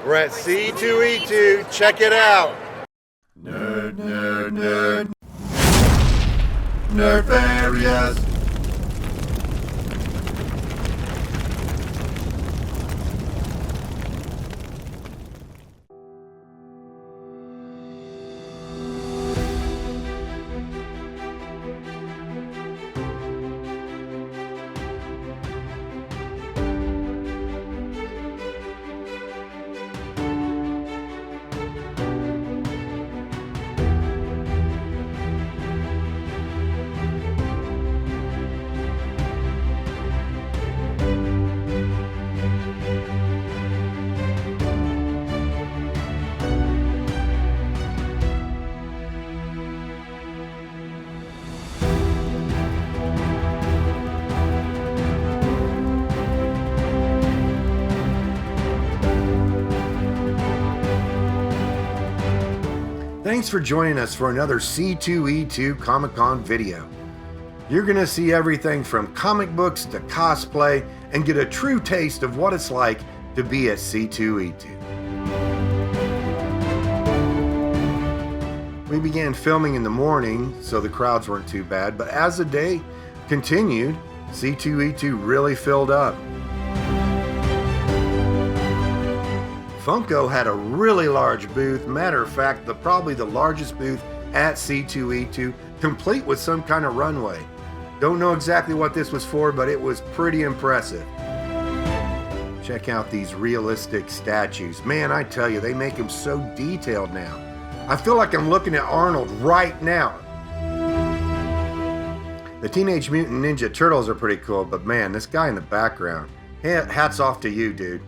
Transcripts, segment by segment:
We're at C2E2. Check it out. Nerdfarious. Thanks for joining us for another C2E2 Comic-Con video. You're going to see everything from comic books to cosplay and get a true taste of what it's like to be at C2E2. We began filming in the morning, so the crowds weren't too bad, but as the day continued, C2E2 really filled up. Funko had a really large booth. Matter of fact, probably the largest booth at C2E2, complete with some kind of runway. Don't know exactly what this was for, but it was pretty impressive. Check out these realistic statues. Man, I tell you, they make them so detailed now. I feel like I'm looking at Arnold right now. The Teenage Mutant Ninja Turtles are pretty cool, but man, this guy in the background, hats off to you, dude.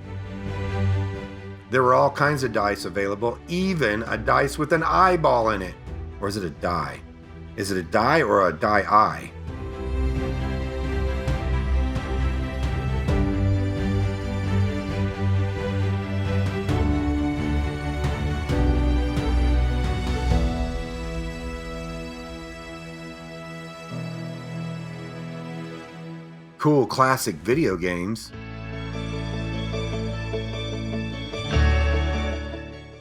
There were all kinds of dice available, even a dice with an eyeball in it. Or is it a die? Is it a die or a die eye? Cool classic video games.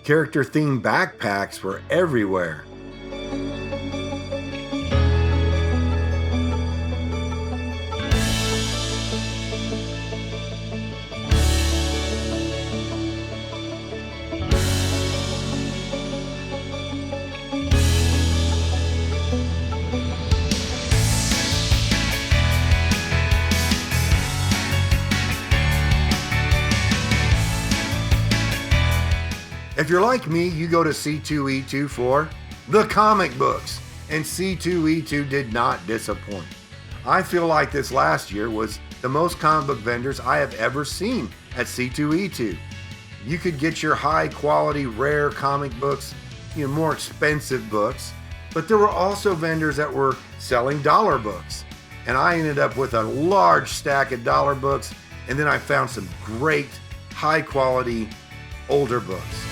Character-themed backpacks were everywhere. If you're like me, you go to C2E2 for the comic books, and C2E2 did not disappoint. I feel like this last year was the most comic book vendors I have ever seen at C2E2. You could get your high quality, rare comic books, more expensive books, but there were also vendors that were selling dollar books. And I ended up with a large stack of dollar books, and then I found some great, high quality, older books.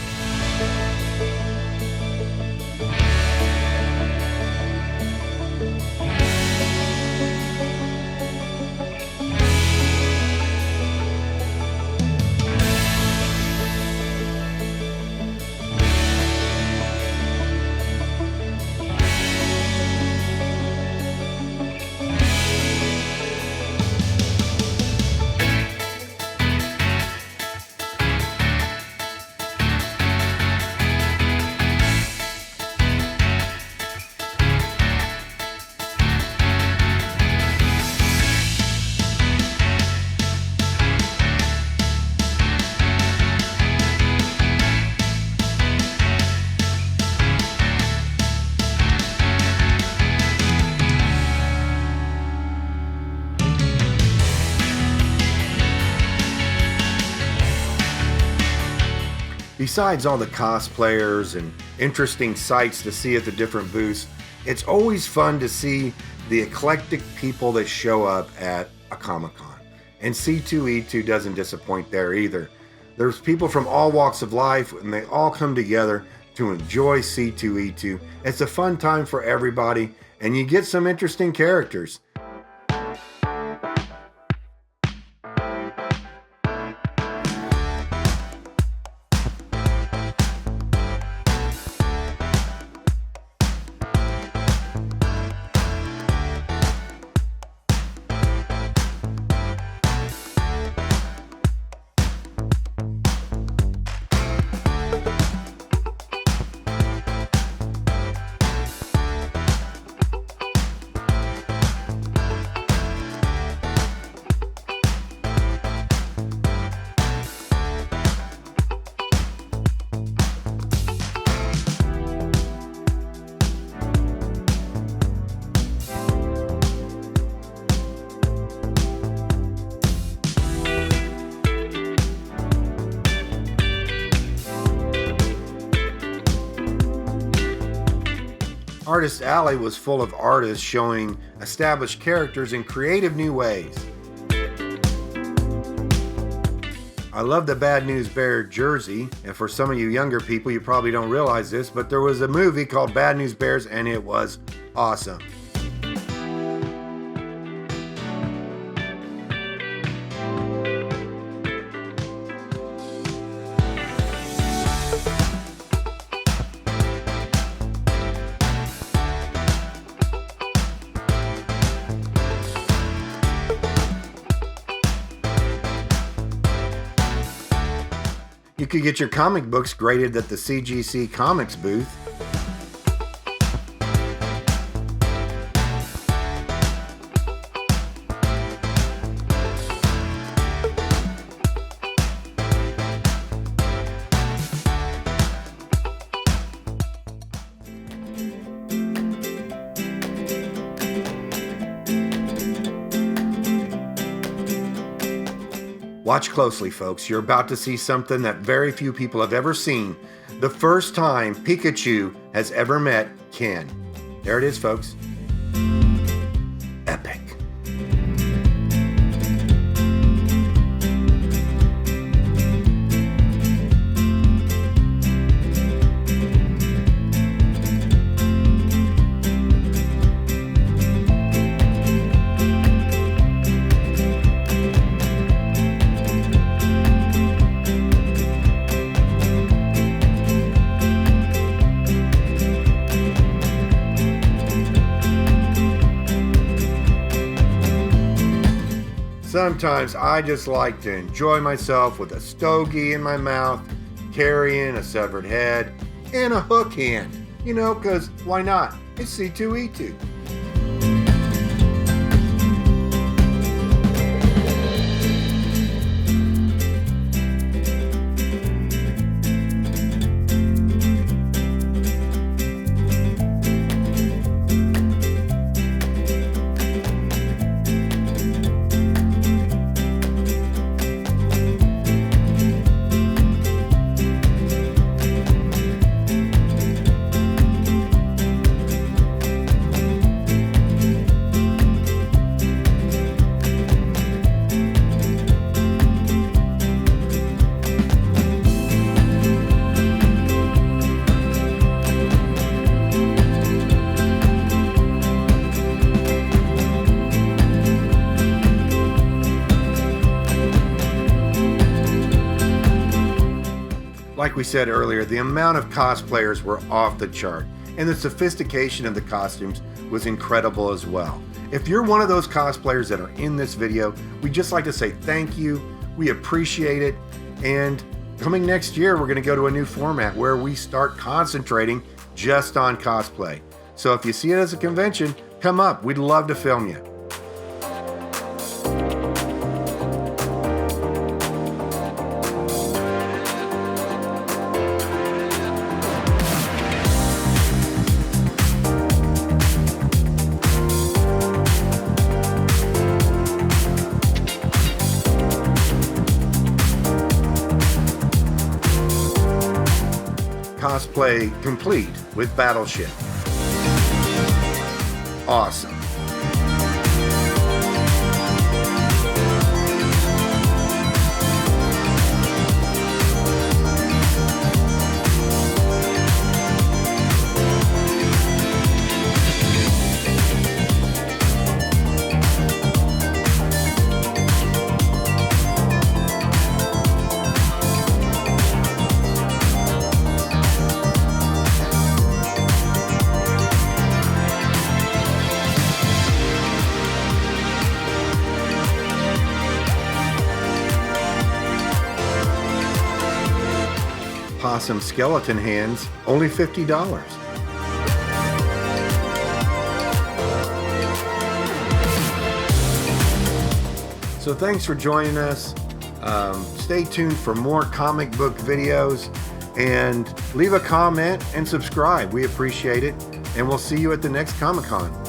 Besides all the cosplayers and interesting sights to see at the different booths, it's always fun to see the eclectic people that show up at a Comic-Con. And C2E2 doesn't disappoint there either. There's people from all walks of life, and they all come together to enjoy C2E2. It's a fun time for everybody, and you get some interesting characters. Artist Alley was full of artists showing established characters in creative new ways. I love the Bad News Bear jersey, and for some of you younger people, you probably don't realize this, but there was a movie called Bad News Bears, and it was awesome. You could get your comic books graded at the CGC Comics booth. Watch closely, folks. You're about to see something that very few people have ever seen. The first time Pikachu has ever met Ken. There it is, folks. Epic. Sometimes I just like to enjoy myself with a stogie in my mouth, carrying a severed head, and a hook hand. You know, because why not? It's C2E2. Like we said earlier, the amount of cosplayers were off the chart, and the sophistication of the costumes was incredible as well. If you're one of those cosplayers that are in this video, we'd just like to say thank you. We appreciate it. And coming next year, we're going to go to a new format where we start concentrating just on cosplay. So if you see it as a convention, come up. We'd love to film you. Cosplay complete with Battleship. Awesome. Possum skeleton hands, only $50. So thanks for joining us. Stay tuned for more comic book videos, and leave a comment and subscribe. We appreciate it, and we'll see you at the next Comic-Con.